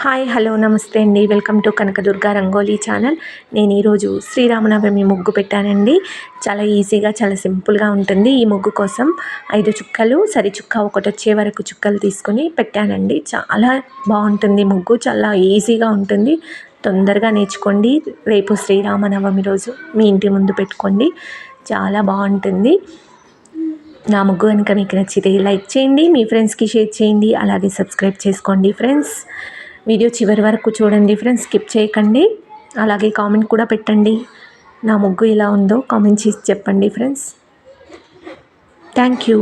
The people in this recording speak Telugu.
హాయ్ హలో నమస్తే అండి. Welcome to Kanakadurga rangoli channel. నేను ఈరోజు శ్రీరామనవమి ముగ్గు పెట్టానండి. చాలా ఈజీగా చాలా సింపుల్గా ఉంటుంది. ఈ ముగ్గు కోసం 5 చుక్కలు సరి చుక్క ఒకటి వచ్చే వరకు చుక్కలు తీసుకొని పెట్టానండి. చాలా బాగుంటుంది ముగ్గు, చాలా ఈజీగా ఉంటుంది. తొందరగా నేర్చుకోండి. రేపు శ్రీరామనవమి రోజు మీ ఇంటి ముందు పెట్టుకోండి, చాలా బాగుంటుంది. నా ముగ్గు కనుక మీకు నచ్చితే లైక్ చేయండి, మీ ఫ్రెండ్స్కి షేర్ చేయండి, అలాగే సబ్స్క్రైబ్ చేసుకోండి ఫ్రెండ్స్. వీడియో చివరి వరకు చూడండి ఫ్రెండ్స్, స్కిప్ చేయకండి. అలాగే కామెంట్ కూడా పెట్టండి, నా ముగ్గు ఎలా ఉందో కామెంట్ చేసి చెప్పండి ఫ్రెండ్స్. Thank you.